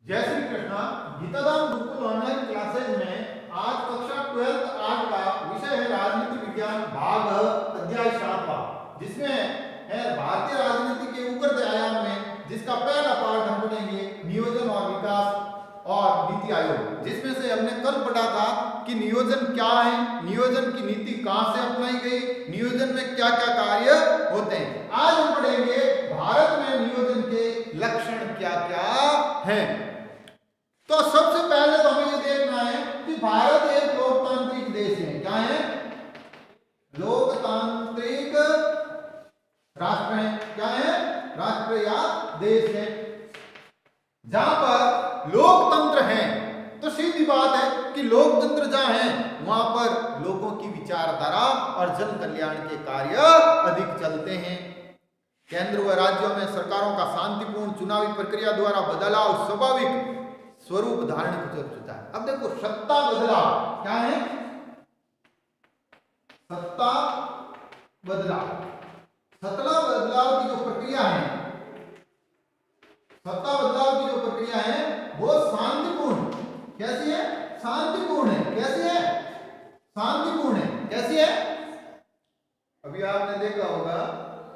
जय Shri Krishna. गीताधाम Gurukul online classes में आज कक्षा 12th आर्ट का विषय है राजनीति विज्ञान भाग अध्याय 7वां, जिसमें है भारतीय राजनीति के उभरते आयाम में, जिसका पहला पार्ट हम पढ़ेंगे नियोजन और विकास और नीति आयोग, जिसमें से हमने कल पढ़ा था कि नियोजन क्या है, नियोजन की नीति कहां से अपनाई गई, नियोजन में क्या क्या कार्य होते हैं। आज हम पढ़ेंगे भारत में नियोजन के लक्षण क्या क्या हैं। तो सबसे पहले तो हमें ये देखना है कि भारत एक लोकतांत्रिक देश है। क्या है? लोकतांत्रिक राष्ट्र है। क्या है? राष्ट्र या देश है। जहां पर लोकतंत्र है तो सीधी बात है कि लोकतंत्र जहां है वहां पर लोगों की विचारधारा और जन कल्याण के कार्य अधिक चलते हैं। केंद्र व राज्यों में सरकारों का शांतिपूर्ण चुनावी प्रक्रिया द्वारा बदलाव स्वाभाविक स्वरूप धारण होता है। अब देखो, सत्ता बदलाव क्या है? सत्ता बदलाव, सत्ता बदलाव की जो प्रक्रिया है, सत्ता बदलाव की जो प्रक्रिया है वो शांतिपूर्ण। कैसी है? शांतिपूर्ण है। कैसी है? शांतिपूर्ण है। कैसी है? अभी आपने देखा होगा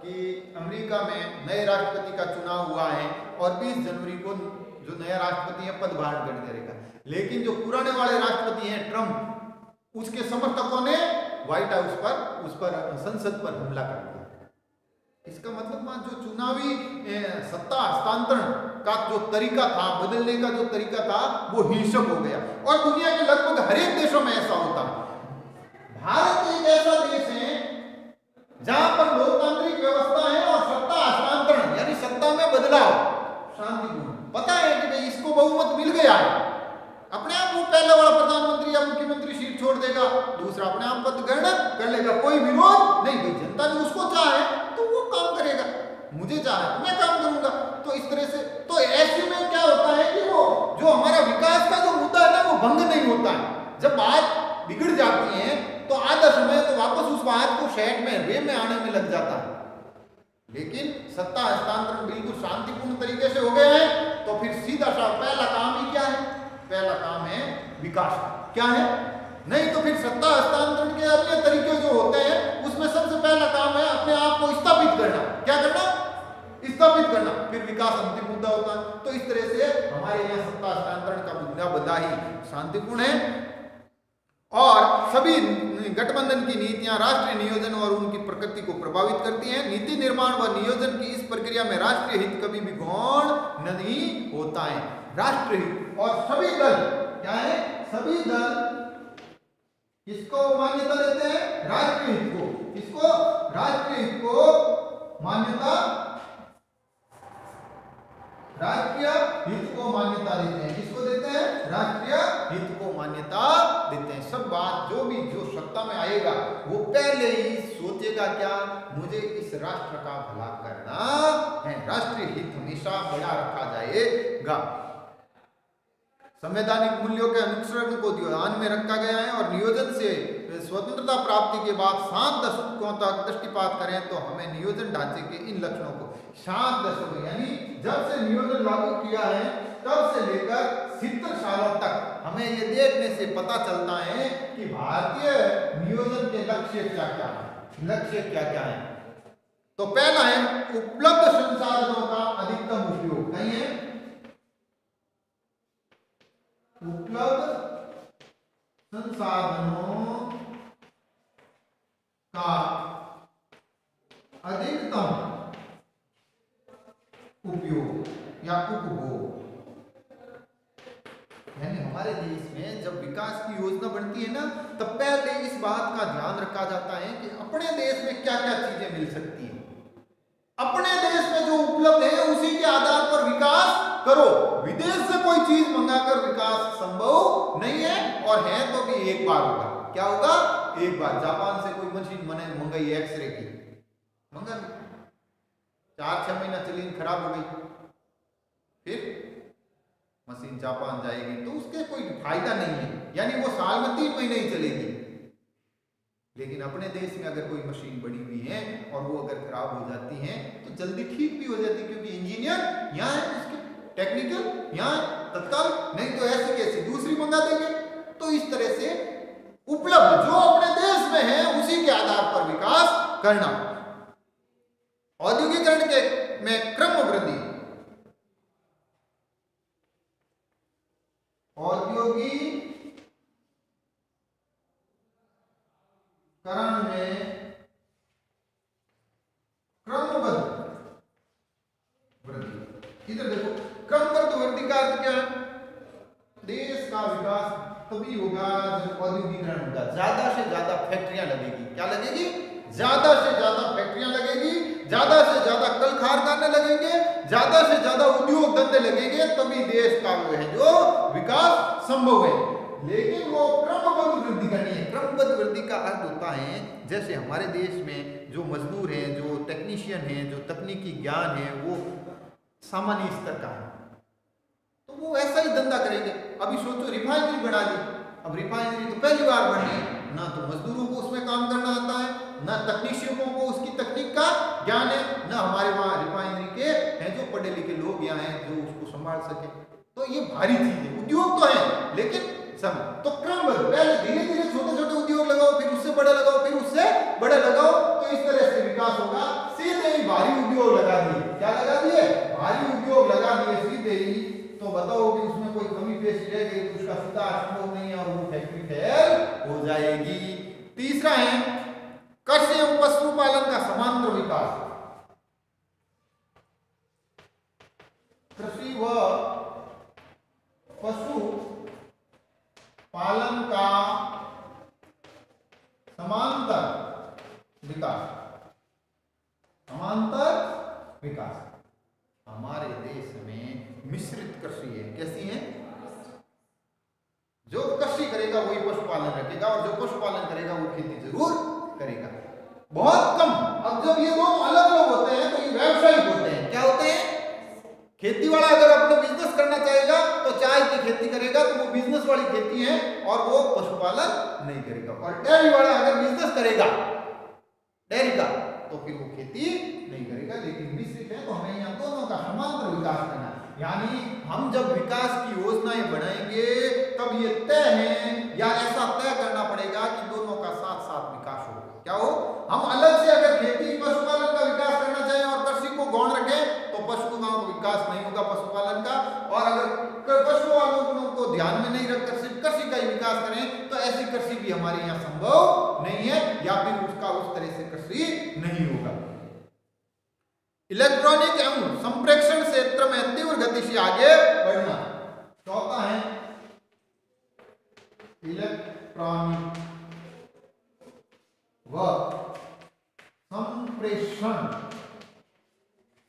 कि अमेरिका में नए राष्ट्रपति का चुनाव हुआ है और 20 जनवरी को जो नया राष्ट्रपति है पदभार ग्रहण करेगा, लेकिन जो पुराने वाले राष्ट्रपति हैं ट्रंप, उसके समर्थकों ने व्हाइट हाउस पर उस पर संसद पर हमला कर दिया। इसका मतलब जो चुनावी सत्ता हस्तांतरण का जो तरीका था, बदलने का जो तरीका था, वो हिंसक हो गया और दुनिया के लगभग हर एक देशों में ऐसा होता है। भारत एक ऐसा देश है जहां पर लोकतांत्रिक व्यवस्था है और सत्ता हस्तांतरण यानी सत्ता में बदलाव शांतिपूर्ण। पता है कि भाई इसको बहुमत मिल गया है, अपने आप वो पहले वाला प्रधानमंत्री या मुख्यमंत्री सीट छोड़ देगा, दूसरा अपने आप पद ग्रहण कर लेगा, कोई विरोध नहीं। भाई जनता ने उसको चाहे तो वो काम करेगा, मुझे चाहे तो मैं काम करूंगा। तो इस तरह से तो ऐसे में क्या होता है कि वो जो हमारा विकास का जो मुद्दा है ना वो भंग नहीं होता है। जब बात बिगड़ जाती है तो आधा समय तो वापस उस बात को सेट में वे में आने में लग जाता है। लेकिन सत्ता हस्तांतरण बिल्कुल शांतिपूर्ण तरीके से हो गया है तो फिर सीधा सा पहला काम ही क्या है? पहला काम है विकास। क्या है? नहीं तो फिर सत्ता हस्तांतरण के अन्य तरीके जो होते हैं उसमें सबसे पहला काम है अपने आप को स्थापित करना। क्या करना? स्थापित करना। फिर विकास अंतिम मुद्दा होता है। तो इस तरह से हमारे यहाँ सत्ता हस्तांतरण का मुद्दा बदा ही शांतिपूर्ण है और सभी गठबंधन की नीतियां राष्ट्रीय नियोजन और उनकी प्रकृति को प्रभावित करती हैं। नीति निर्माण व नियोजन की इस प्रक्रिया में राष्ट्रीय हित कभी भी गौण नहीं होता है। राष्ट्रीय हित और सभी दल क्या है? सभी दल किसको मान्यता देते हैं? राष्ट्रीय हित को। किसको? राष्ट्रीय हित को मान्यता, राष्ट्रीय हित को मान्यता देते हैं। किसको देते हैं? राष्ट्रीय हित को मान्यता देते हैं। सब बात जो सत्ता में आएगा वो पहले ही सोचेगा क्या? मुझे इस राष्ट्र का भला करना है। राष्ट्रीय हित हमेशा बड़ा रखा जाएगा। संवैधानिक मूल्यों के अनुसरण को ध्यान में रखा गया है और नियोजन से स्वतंत्रता प्राप्ति के बाद 7 दशकों तक दृष्टिपात करें तो हमें नियोजन ढांचे के इन लक्षणों को 7 दशक यानी जब से नियोजन लागू किया है तब से लेकर 70 सालों तक हमें ये देखने से पता चलता है कि भारतीय नियोजन के लक्ष्य क्या क्या है। लक्ष्य क्या क्या है? तो पहला है उपलब्ध संसाधनों का अधिकतम उपयोग। नहीं है? उपलब्ध संसाधनों का अधिकतम उपयोग या उपभोग। यानी हमारे देश में जब विकास की योजना बनती है ना तब पहले इस बात का ध्यान रखा जाता है कि अपने देश में क्या क्या चीजें मिल सकती हैं। अपने देश में जो उपलब्ध है उसी के आधार पर विकास करो। विदेश से कोई चीज मंगाकर विकास संभव नहीं है और है तो भी एक बार होगा। क्या होगा? एक बार। जापान से कोई मशीन मंगाई एक्सरे की, मंगा 4-6 महीना चली, खराब हो गई, फिर मशीन जापान जाएगी तो उसके कोई फायदा नहीं है, यानी वो साल में 3 महीने ही चलेगी। लेकिन अपने देश में अगर कोई मशीन बड़ी हुई है और वो अगर खराब हो जाती है तो जल्दी ठीक भी हो जाती है, क्योंकि इंजीनियर यहाँ है, उसके टेक्निकल या तत्काल, नहीं तो ऐसी कैसी दूसरी मंगा देंगे। तो इस तरह से उपलब्ध जो अपने देश में है उसी के आधार पर विकास करना। औद्योगिकरण के में क्रम वृद्धि, औद्योगिकरण में क्रमबद्ध वृद्धि। इधर देखो, क्रमबद्ध वृद्धि का अर्थ क्या है? देश का विकास तभी होगा जब औद्योगिकरण होगा, ज्यादा से ज्यादा फैक्ट्रियां लगेगी। क्या लगेगी? ज्यादा से ज्यादा फैक्ट्रियां लगेगी, ज्यादा से ज्यादा कल कारखाने लगेंगे, ज्यादा से ज्यादा उद्योग धंधे लगेंगे, तभी देश का है जो विकास संभव है। लेकिन वो क्रमबद्ध वृद्धि करनी है। क्रमबद्ध वृद्धि का अर्थ होता है जैसे हमारे देश में जो मजदूर हैं, जो टेक्नीशियन हैं, जो तकनीकी ज्ञान है, वो सामान्य स्तर का है, तो वो ऐसा ही धंधा करेंगे। अभी सोचो रिफाइनरी बना ली, अब रिफाइनरी तो पहली बार बनी है, ना तो मजदूरों को उसमें काम करना आता है, ना तकनीशियनों को उसकी तकनीक का ज्ञान है, ना हमारे वहाँ रिफाइनरी के हैं जो पढ़े लिखे लोग यहाँ हैं जो उसको संभाल सके। तो ये भारी चीज है। उद्योग तो है लेकिन सब तो क्रमबद्ध, पहले धीरे धीरे छोटे छोटे उद्योग लगाओ, फिर उससे बड़े लगाओ, फिर उससे बड़े लगाओ, तो इस तरह से विकास होगा। सीधे ही भारी उद्योग लगा दिए, क्या लगा दिए? भारी उद्योग लगा दिए सीधे ही, तो बताओ कि उसमें कोई कमी पेशी रह गई तो उसका सुधार संभव नहीं है और वो फैक्ट्री फेल हो जाएगी। तीसरा है कृषि एवं पशुपालन का समांतर विकास। कृषि व पशु पालन का समांतर विकास। समांतर विकास। हमारे देश में मिश्रित कृषि है। कैसी है? जो कृषि करेगा वही पशुपालन रखेगा और जो पशुपालन करेगा वो खेती जरूर करेगा। बहुत कम। अब जब ये दोनों अलग अलग होते हैं तो ये व्यावसायिक होते हैं। क्या होते हैं? खेती वाला अगर अपना बिजनेस करना चाहेगा तो चाय की खेती करेगा तो वो बिजनेस वाली खेती है और वो पशुपालन नहीं करेगा। और डेयरी वाला अगर बिजनेस करेगा डेयरी का तो फिर वो खेती नहीं करेगा। लेकिन मिश्रित है तो हमें यहाँ दोनों का समांतर विकास करना है। यानी हम जब विकास की योजनाएं बनाएंगे तब ये तय है या ऐसा तय करना पड़ेगा कि दोनों का साथ साथ विकास हो। क्या हो? हम अलग से अगर खेती पशुपालन का विकास करना चाहें और कृषि को गौण रखें तो पशुओं का विकास नहीं होगा पशुपालन का, और अगर पशुपालन को ध्यान में नहीं रखकर सिर्फ कृषि का ही विकास करें तो ऐसी कृषि भी हमारे यहाँ संभव नहीं है या फिर उसका उस तरह से कृषि नहीं होगा। इलेक्ट्रॉनिक एवं संप्रेषण क्षेत्र में तीव्र गति से आगे बढ़ना। चौथा है इलेक्ट्रॉनिक व संप्रेषण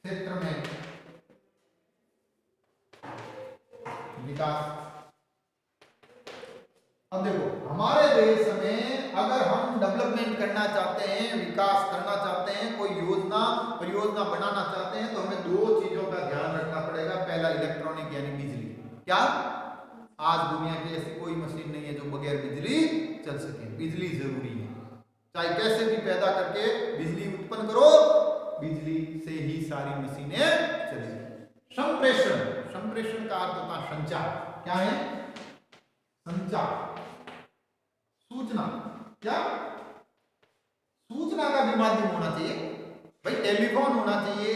क्षेत्र में विकास। अब देखो हमारे देश में अगर हम डेवलपमेंट करना चाहते हैं, विकास करना चाहते हैं, कोई योजना परियोजना बनाना चाहते हैं तो हमें दो चीजों का ध्यान रखना पड़ेगा। पहला इलेक्ट्रॉनिक यानी बिजली। क्या? आज दुनिया की ऐसी कोई मशीन नहीं है जो बगैर बिजली चल सके। बिजली जरूरी है, चाहे कैसे भी पैदा करके बिजली उत्पन्न करो, बिजली से ही सारी मशीनें चलेंगी। संप्रेषण, संप्रेषण का अर्थ होता है संचार। क्या है? संचार, सूचना। क्या? सूचना का भी माध्यम होना चाहिए भाई। टेलीफोन होना चाहिए,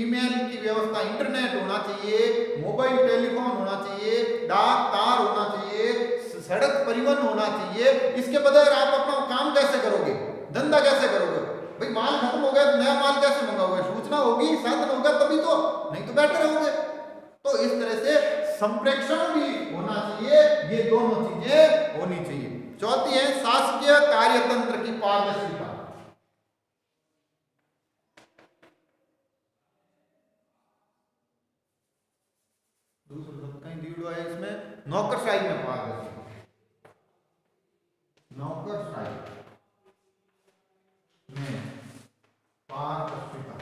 ईमेल की व्यवस्था, इंटरनेट होना चाहिए, मोबाइल टेलीफोन होना चाहिए, डाक तार होना चाहिए, सड़क परिवहन होना चाहिए। इसके बगैर आप अपना काम कैसे करोगे? धंधा कैसे करोगे? भाई माल खत्म हो गया तो नया माल कैसे मंगाओगे? सूचना होगी, साधन होगा तभी तो, नहीं तो बैठे रहोगे। तो इस तरह से संप्रेषण भी होना चाहिए। ये दोनों चीजें होनी चाहिए। चौथी है शासकीय कार्यतंत्र की पारदर्शिता। दूसरा शब्द कहीं दिया हुआ है इसमें, नौकरशाही में पारदर्शिता। नौकरशाही में पारदर्शिता।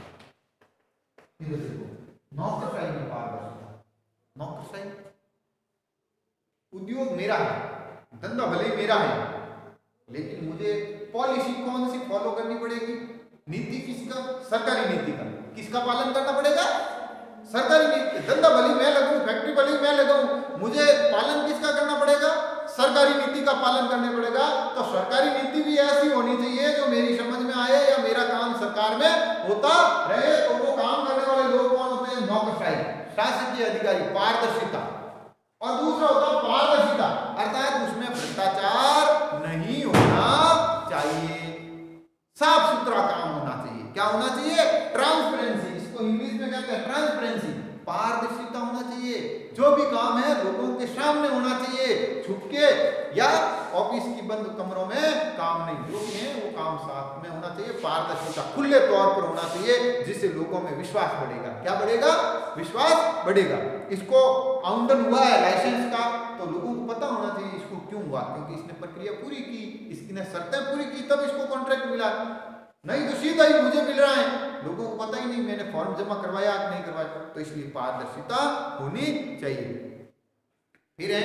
इधर देखो, नौकरशाही में पारदर्शिता। नौकरशाही, उद्योग मेरा है, धंधा भले ही मेरा है, लेकिन मुझे पॉलिसी कौन सी फॉलो करनी पड़ेगी? नीति किसका? सरकारी नीति का। किसका पालन करना पड़ेगा? सरकारी नीति, धंधा भली मैं लगूं, फैक्ट्री भली मैं लगाऊं, मुझे पालन किसका करना पड़ेगा? सरकारी नीति का पालन करना पड़ेगा। तो सरकारी नीति भी ऐसी होनी चाहिए जो मेरी समझ में आए या मेरा काम सरकार में होता रहे। तो वो काम करने वाले लोग कौन होते हैं? नौकरशाही, शासकीय अधिकारी, पारदर्शिता। और दूसरा होता है पारदर्शिता, अर्थात उसमें भ्रष्टाचार नहीं होना चाहिए, साफ सुथरा काम होना चाहिए। क्या होना चाहिए? ट्रांसपेरेंसी, इसको इंग्लिश में कहते हैं ट्रांसपेरेंसी, पारदर्शिता होना चाहिए। जो भी काम है लोगों के सामने होना चाहिए, छुपके या ऑफिस की बंद कमरों में काम नहीं, जो भी है वो काम साथ में होना चाहिए। पारदर्शिता खुले तौर पर होना चाहिए, जिससे लोगों में विश्वास बढ़ेगा। क्या बढ़ेगा? विश्वास बढ़ेगा। इसको आमदन हुआ है लाइसेंस का, तो लोगों को पता होना चाहिए इसको क्यों हुआ, क्योंकि इसने प्रक्रिया पूरी की, इसने शर्तें पूरी की, तब इसको कॉन्ट्रैक्ट मिला। नहीं तो सीधा ही मुझे मिल रहा है, लोगों को पता ही नहीं मैंने फॉर्म जमा करवाया कि नहीं करवाया। तो इसलिए पारदर्शिता होनी चाहिए। फिर है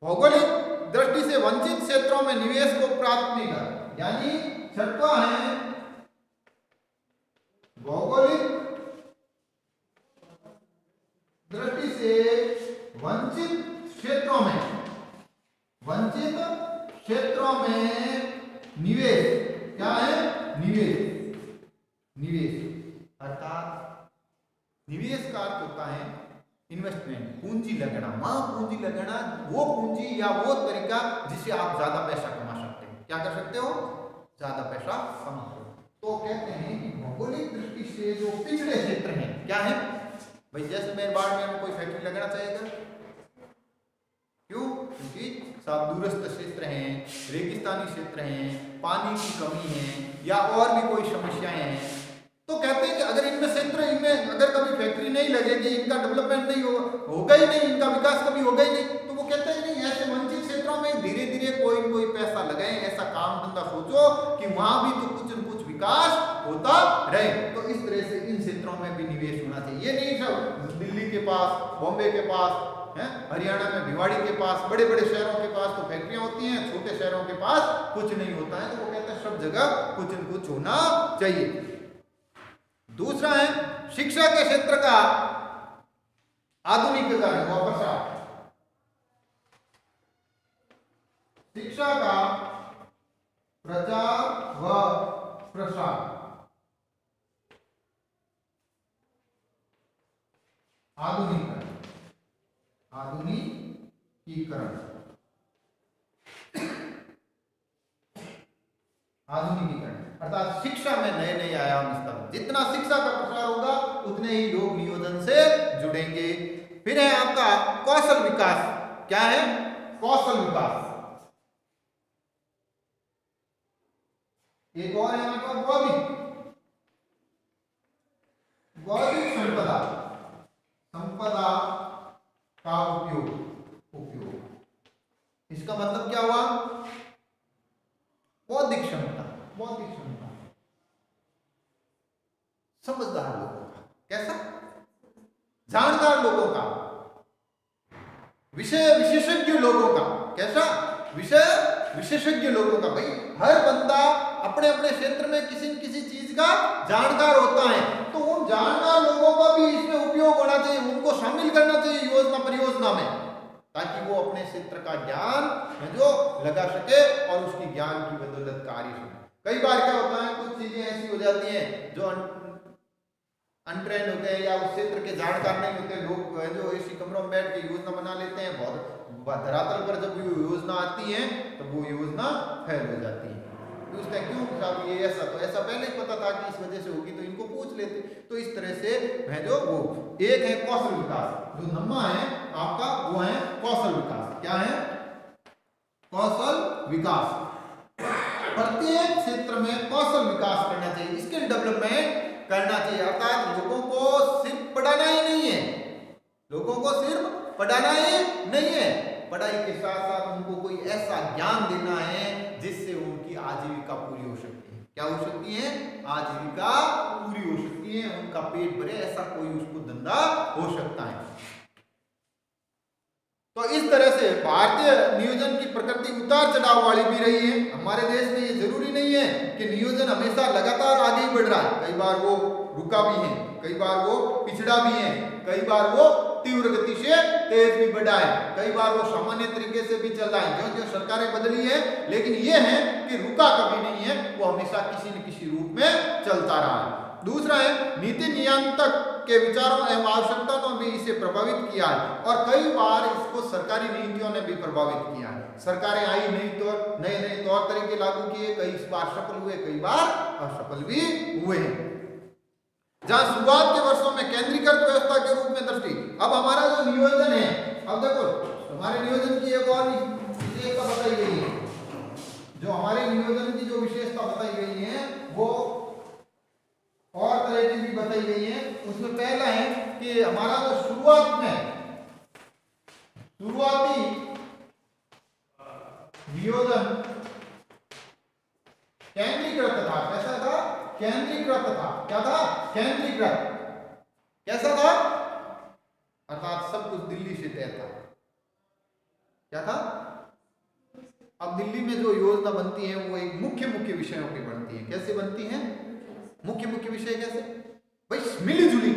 भौगोलिक दृष्टि से वंचित क्षेत्रों में निवेश को प्राथमिकता, यानी छठवां है भौगोलिक दृष्टि से वंचित क्षेत्रों में निवेश। क्या है? निवेश अर्थात निवेश का अर्थ होता है इन्वेस्टमेंट, पूंजी लगाना। वहां पूंजी लगाना, वो पूंजी या वो तरीका जिससे आप ज्यादा पैसा कमा सकते हैं। क्या कर सकते हो? ज्यादा पैसा कमा सकते हो। तो कहते हैं कि भौगोलिक दृष्टि से जो पिछड़े क्षेत्र हैं, क्या है भाई? जैसलमेर बाड़मेर में कोई फैक्ट्री लगाना चाहेगा? क्यों? क्योंकि सब दूरस्थ क्षेत्र हैं, रेगिस्तानी क्षेत्र हैं, पानी की कमी है या और भी कोई समस्याएं हैं। तो कहते हैं कि अगर इनमें क्षेत्र, इनमें अगर कभी फैक्ट्री नहीं लगेगी, इनका डेवलपमेंट नहीं होगा ही नहीं, इनका विकास कभी होगा ही नहीं, तो वो कहते हैं नहीं, ऐसे वंचित क्षेत्रों में धीरे धीरे कोई न कोई पैसा लगाएं, ऐसा काम धंधा सोचो कि वहां भी तो कुछ न कुछ विकास होता रहे। तो इस तरह से इन क्षेत्रों में भी निवेश होना चाहिए। ये नहीं सब दिल्ली के पास, बॉम्बे के पास है, हरियाणा में भिवाड़ी के पास, बड़े बड़े शहरों के पास तो फैक्ट्रियां होती हैं, छोटे शहरों के पास कुछ नहीं होता है। तो वो कहते हैं सब जगह कुछ न कुछ होना चाहिए। दूसरा है शिक्षा के क्षेत्र का आधुनिकीकरण व प्रसार। शिक्षा का प्रचार व प्रसार, आधुनिकीकरण अर्थात शिक्षा में नए नए आयाम स्थापित। जितना शिक्षा का प्रसार होगा उतने ही लोग नियोजन से जुड़ेंगे। फिर है आपका कौशल विकास। क्या है? कौशल विकास। एक और है आपका बौद्धिक संपदा का उपयोग। इसका मतलब क्या हुआ? बौद्धिक क्षमता, समझदार लोगों का। कैसा? जानकार लोगों का, विषय विशेषज्ञ लोगों का। कैसा? विषय विशेषज्ञ लोगों का। भाई हर बंदा अपने अपने क्षेत्र में किसी न किसी चीज का जानकार होता है, तो उन जानकार लोगों का भी इसमें उपयोग होना चाहिए, उनको शामिल करना चाहिए योजना परियोजना में, ताकि वो अपने क्षेत्र का ज्ञान जो लगा सके और उसकी ज्ञान की बदौलत कार्य करे। कई बार क्या होता है, कुछ चीजें ऐसी हो जाती हैं जो अनट्रेंड होते हैं या उस क्षेत्र के जानकार नहीं होते लोग, जो इसी कमरों में बैठ के योजना बना लेते हैं। बहुत धरातल पर जब योजना आती है तो वो योजना फेल हो जाती है। पूछते हैं क्यों साहब ये ऐसा, तो ऐसा पहले ही पता था कि इस वजह से होगी, तो इनको पूछ लेते। तो इस तरह से है जो वो एक है कौशल विकास, जो नम्मा है आपका वो है कौशल विकास। क्या है? कौशल विकास। प्रत्येक क्षेत्र में कौशल विकास करना चाहिए, स्किल डेवलपमेंट करना चाहिए। अर्थात लोगों को सिर्फ पढ़ाना ही नहीं है, पढ़ाई के साथ साथ उनको कोई ऐसा ज्ञान देना है जिससे उनकी आजीविका पूरी हो सकती है। क्या हो सकती है? आजीविका पूरी हो सकती है, उनका पेट भरे, ऐसा कोई उसको धंधा हो सकता है। तो इस तरह से भारतीय नियोजन की प्रकृति उतार चढ़ाव वाली भी रही है। हमारे देश में ये जरूरी नहीं है कि नियोजन हमेशा लगातार आगे ही बढ़ रहा है, कई बार वो रुका भी है, कई बार वो पिछड़ा भी है, कई बार वो तीव्र गति से तेज भी बढ़ा है, कई बार वो सामान्य तरीके से भी चल रहा है, क्योंकि सरकारें बदली है, लेकिन ये है कि रुका कभी नहीं है, वो हमेशा किसी न किसी रूप में चलता रहा है। दूसरा है नीति नियंत्रक के विचारों एवं आवश्यकताओं ने भी इसे प्रभावित किया है, और कई बार इसको सरकारी नीतियों ने भी प्रभावित किया है। सरकारें आई नए नए तौर तरीके लागू किए, कई बार सफल हुए, कई बार असफल भी हुए हैं। जहां शुरुआत के वर्षों में केंद्रीकृत व्यवस्था के रूप में दृष्टि, अब हमारा जो नियोजन है, अब देखो हमारे नियोजन की एक और विशेषता बताई गई है, जो हमारे नियोजन की जो विशेषता बताई गई है वो और तरह की भी बताई गई है। उसमें पहला है कि हमारा जो शुरुआती नियोजन केंद्रीकृत था। कैसा था? केंद्रीकृत था। क्या था? केंद्रीकृत। कैसा था? अर्थात सब कुछ दिल्ली से तय था। क्या था? अब दिल्ली में जो योजना बनती है वो एक मुख्य विषयों की बनती है। कैसे बनती है? मुख्य विषय कैसे भाई? मिली जुली।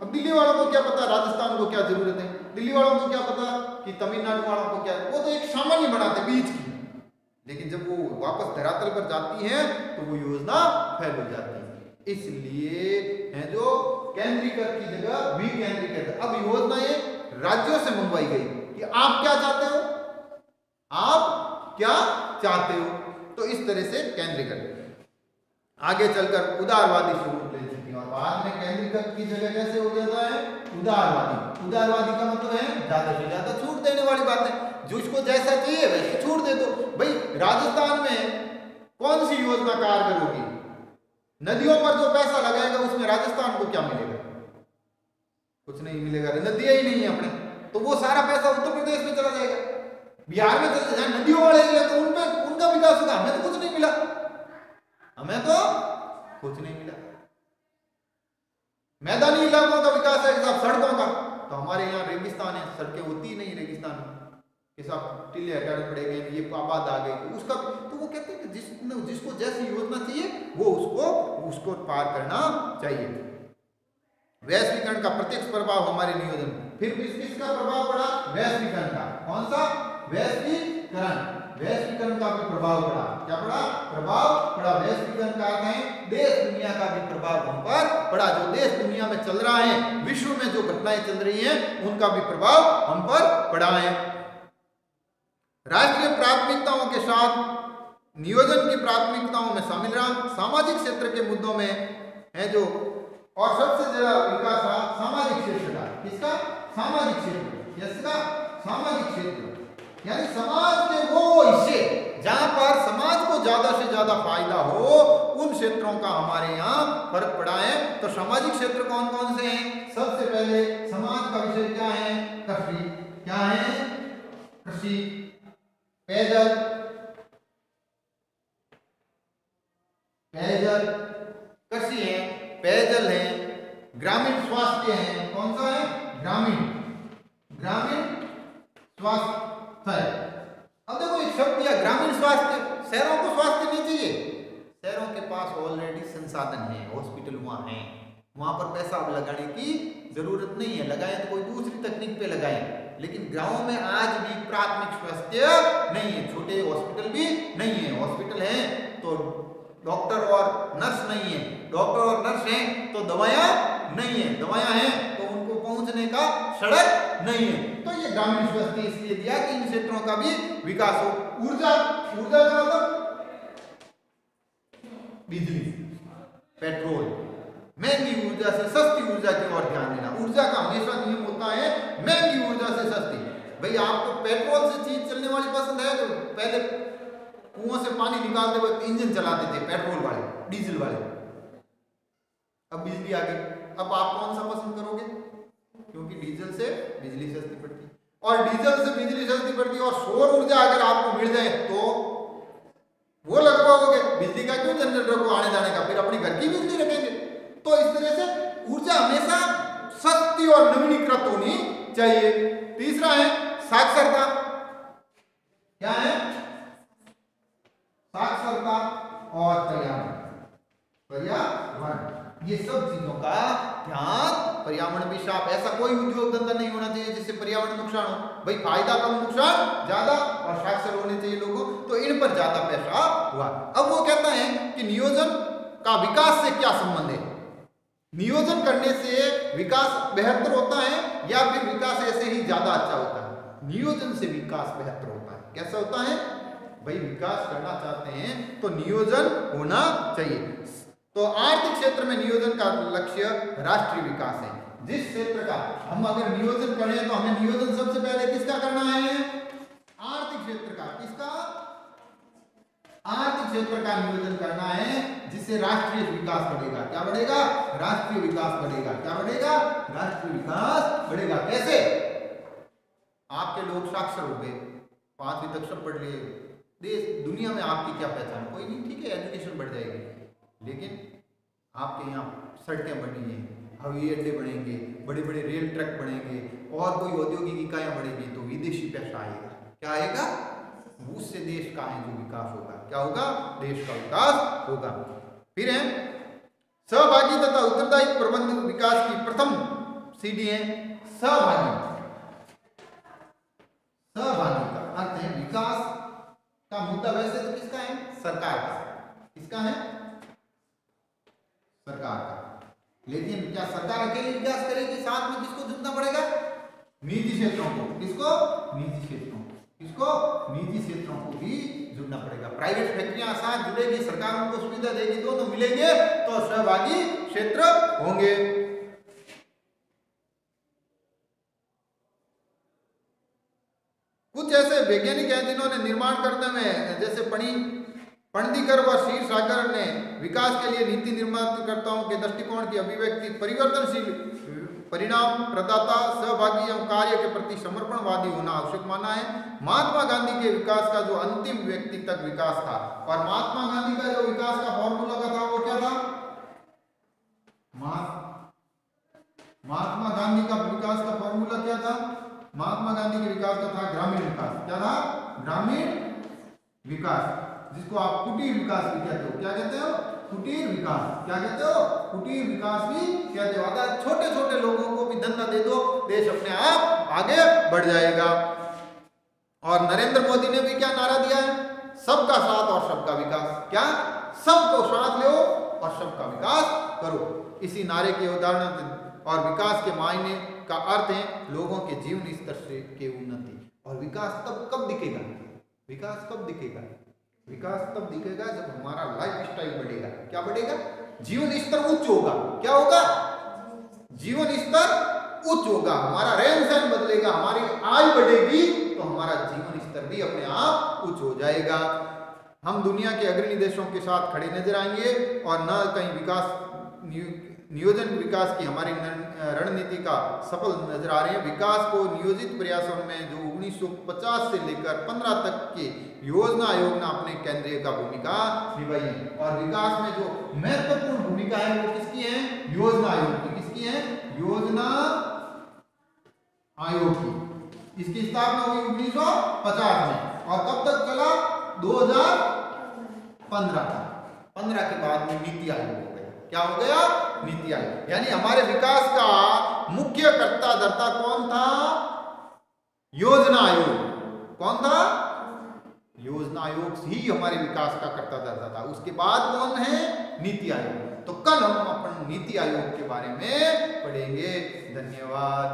अब दिल्ली वालों को क्या पता राजस्थान को क्या जरूरत है, दिल्ली वालों को क्या पता कि तमिलनाडु वालों को क्या, वो तो एक सामान्य बनाते बीच की, लेकिन जब वो वापस धरातल पर जाती है तो वो योजना फेल हो जाती है। इसलिए है जो केंद्रीकृत की जगह विकेंद्रीकृत। अब योजनाएं राज्यों से मंगवाई गई कि आप क्या चाहते हो, आप क्या चाहते हो, तो इस तरह से केंद्रीकृत। आगे चलकर उदारवादी स्वरूप ले लेती है, और बाद में केंद्रीकृत की जगह कैसे हो जाता है? उदारवादी। उदारवादी का मतलब है ज्यादा से ज्यादा छूट देने वाली बात है, जो इसको जैसा चाहिए वैसे छूट दे दो। भाई राजस्थान में कौन सी योजना कारगर होगी? नदियों पर जो पैसा लगाएगा उसमें राजस्थान को क्या मिलेगा? कुछ नहीं मिलेगा, नदियां ही नहीं है अपने, तो वो सारा पैसा उत्तर प्रदेश में चला जाएगा, बिहार में चला जाएगा, नदियों वाले तो उनका विकास होगा। हमें तो कुछ नहीं मिला, हमें तो कुछ नहीं मिला। मैदानी इलाकों का विकास है साहब, सड़कों का, तो हमारे यहाँ रेगिस्तान है, सड़कें होती नहीं रेगिस्तान में, के साथ टिल्ले हटाने पड़ेंगे, ये आबाद आ गई, तो उसका तो वो कहते हैं कि जिसको जैसी योजना चाहिए वो उसको पार करना चाहिए। वैश्वीकरण का प्रत्यक्ष प्रभाव हमारे नियोजन में। फिर किसका प्रभाव पड़ा? वैश्वीकरण का। कौन सा? वैश्वीकरण। वैश्वीकरण का भी प्रभाव पड़ा। क्या पड़ा? प्रभाव पड़ा। वैश्वीकरण का अर्थ है देश दुनिया का भी प्रभाव हम पर पड़ा। जो देश दुनिया में चल रहा है, विश्व में जो घटनाएं चल रही हैं, उनका भी प्रभाव हम पर पड़ा है। राष्ट्रीय प्राथमिकताओं के साथ नियोजन की प्राथमिकताओं में शामिल रहा। सामाजिक क्षेत्र के मुद्दों में है जो, और सबसे ज्यादा विकास रहा सामाजिक क्षेत्र का। किसका? सामाजिक क्षेत्र। किसका? सामाजिक क्षेत्र, यानी समाज के वो हिस्से जहां पर समाज को ज्यादा से ज्यादा फायदा हो, उन क्षेत्रों का हमारे यहाँ फर्क पड़ा है। तो सामाजिक क्षेत्र कौन कौन से हैं? सबसे पहले समाज का विषय क्या है? कृषि। क्या है? कृषि, पेयजल, कृषि है, पेयजल है, ग्रामीण स्वास्थ्य है। कौन सा है? ग्रामीण स्वास्थ्य है। अब देखो एक शब्द दिया ग्रामीण स्वास्थ्य। शहरों को स्वास्थ्य नहीं चाहिए, शहरों के पास ऑलरेडी संसाधन है, हॉस्पिटल वहां है, वहां पर पैसा अब लगाने की जरूरत नहीं है। लगाएं तो कोई दूसरी तकनीक पे लगाएं। लेकिन गांवों में आज भी प्राथमिक स्वास्थ्य नहीं है, छोटे हॉस्पिटल भी नहीं है। हॉस्पिटल है तो डॉक्टर और नर्स नहीं है, डॉक्टर और नर्स हैं तो दवाइयां नहीं है, दवाइयां हैं तो उनको पहुंचने का सड़क नहीं है। तो ये ग्रामीण स्वास्थ्य इसलिए दिया कि इन क्षेत्रों का भी विकास हो। ऊर्जा का मतलब बिजली, पेट्रोल, महंगी ऊर्जा से सस्ती ऊर्जा की ओर ध्यान देना। ऊर्जा का हमेशा नियम होता है महंगी ऊर्जा से सस्ती। भाई आपको पेट्रोल से चीज चलने वाली पसंद है तो पहले कुआं से पानी निकालते वक्त इंजन चलाते थे पेट्रोल वाले, डीजल वाले। अब बिजली आ गई, अब आप कौन सा पसंद करोगे? क्योंकि डीजल से बिजली सस्ती पड़ती है, और डीजल से बिजली सस्ती पड़ती है, और सौर ऊर्जा अगर आपको मिल जाए तो वो लगवाओगे। बिजली का क्यों जनरेटर को आने जाने का, फिर अपने घर की बिजली रखेंगे। तो इस तरह से ऊर्जा हमेशा सस्ती और नवीनीकृत होनी चाहिए। तीसरा है साक्षरता, क्या है? साक्षरता और पर्यावरण, पर्यावरण, ये सब चीजों का ध्यान, पर्यावरण भी साफ, ऐसा कोई उद्योग धंधा नहीं होना चाहिए जिससे पर्यावरण नुकसान हो, भाई फायदा कम नुकसान ज्यादा, और साक्षर होने चाहिए लोगों, तो इन पर ज्यादा पैसा हुआ। अब वो कहता है कि नियोजन का विकास से क्या संबंध है? नियोजन करने से विकास बेहतर होता है या फिर विकास ऐसे ही ज्यादा अच्छा होता है? नियोजन से विकास बेहतर होता है। कैसा होता है भाई? विकास करना चाहते हैं तो नियोजन होना चाहिए। तो आर्थिक क्षेत्र में नियोजन का लक्ष्य राष्ट्रीय विकास है। जिस क्षेत्र का हम अगर नियोजन करें तो हमें नियोजन सबसे पहले किसका करना है? आर्थिक क्षेत्र का। किसका? आर्थिक क्षेत्र का नियोजन करना है, जिससे राष्ट्रीय विकास बढ़ेगा। क्या बढ़ेगा? राष्ट्रीय विकास बढ़ेगा। क्या बढ़ेगा? राष्ट्रीय विकास बढ़ेगा। कैसे? आपके लोग साक्षर हो गए, 5वीं तक सब पढ़ लिए, देश दुनिया में आपकी क्या पहचान? कोई नहीं, ठीक है, एजुकेशन बढ़ जाएगी, लेकिन आपके यहाँ सड़कें बनी हैं, हवाई अड्डे बनेंगे, बड़े बड़े रेल ट्रैक बनेंगे, और कोई औद्योगिक इकाइयां बढ़ेगी, तो विदेशी पैसा आएगा। क्या आएगा? उससे देश का है जो विकास होगा। क्या होगा? देश का विकास होगा। फिर है सहभागी तथा उत्तरदायी प्रबंध विकास की प्रथम सीढ़ी है सहभागी। सहभागी का अर्थ है विकास का मुद्दा वैसे तो किसका है? सरकार का। किसका है? सरकार का। लेकिन क्या सरकार अकेले विकास करेगी? साथ में किसको जुटना पड़ेगा? निजी क्षेत्रों को। किसको? निजी क्षेत्रों को। किसको? निजी क्षेत्रों को भी जुड़ना पड़ेगा। प्राइवेट फैक्ट्रियां साथ जुड़ेगी, सरकार उनको सुविधा देगी, दोनों मिलेंगे तो सहभागी क्षेत्र होंगे। कुछ ऐसे वैज्ञानिक हैं जिन्होंने निर्माण करने में, जैसे पणदीकर व क्षीरसागर ने विकास के लिए नीति निर्माणकर्ताओं के दृष्टिकोण की अभिव्यक्ति, परिवर्तनशील परिणाम प्रदाता, सहभागी एवं कार्य के प्रति समर्पणवादी होना आवश्यक माना है। महात्मा गांधी के विकास का जो अंतिम व्यक्ति तक विकास था, और महात्मा गांधी का जो विकास का फॉर्मूला का था वो क्या था? महात्मा गांधी का विकास का फॉर्मूला क्या था? महात्मा गांधी के विकास का था ग्रामीण विकास। क्या था? ग्रामीण विकास, जिसको आप कुटीर विकास भी कहते हो। क्या कहते हो? कुटीर विकास। क्या कहते हो? कुटीर विकास भी कहते हो। अगर छोटे छोटे लोगों को भी धंधा दे दो, देश अपने आप आगे बढ़ जाएगा। और नरेंद्र मोदी ने भी क्या नारा दिया है? सबका साथ और सबका विकास। क्या? सबको साथ लो और सबका विकास करो। इसी नारे के उदाहरण और विकास के मायने का अर्थ है लोगों के जीवन स्तर से के उन्नति। और विकास तब कब दिखेगा? विकास कब दिखेगा? विकास तब दिखेगा जब हमारा लाइफ स्टाइल बढ़ेगा। क्या बढ़ेगा? जीवन स्तर उच्च होगा। क्या होगा? जीवन स्तर उच्च होगा, हमारा रहन सहन बदलेगा, हमारी आय बढ़ेगी, तो हमारा जीवन स्तर भी अपने आप उच्च हो जाएगा। हम दुनिया के अग्रणी देशों के साथ खड़े नजर आएंगे और न कहीं विकास नियोजन विकास की हमारी रणनीति का सफल नजर आ रही है। विकास को नियोजित प्रयासों में जो 1950 से लेकर 15 तक के योजना आयोग ने अपने केंद्रीय का भूमिका निभाई है। और विकास में जो महत्वपूर्ण भूमिका है वो किसकी है? योजना आयोग की। किसकी है? योजना आयोग की। इसकी स्थापना हुई 1950 में और कब तक चला? 2015 तक। 15 के बाद में नीति आयोग हो गया। क्या हो गया? नीति आयोग। यानी हमारे विकास का मुख्य कर्ता धर्ता कौन था? योजना आयोग। कौन था? योजना आयोग ही हमारे विकास का कर्ता धर्ता था। उसके बाद कौन है? नीति आयोग। तो कल हम अपन नीति आयोग के बारे में पढ़ेंगे। धन्यवाद।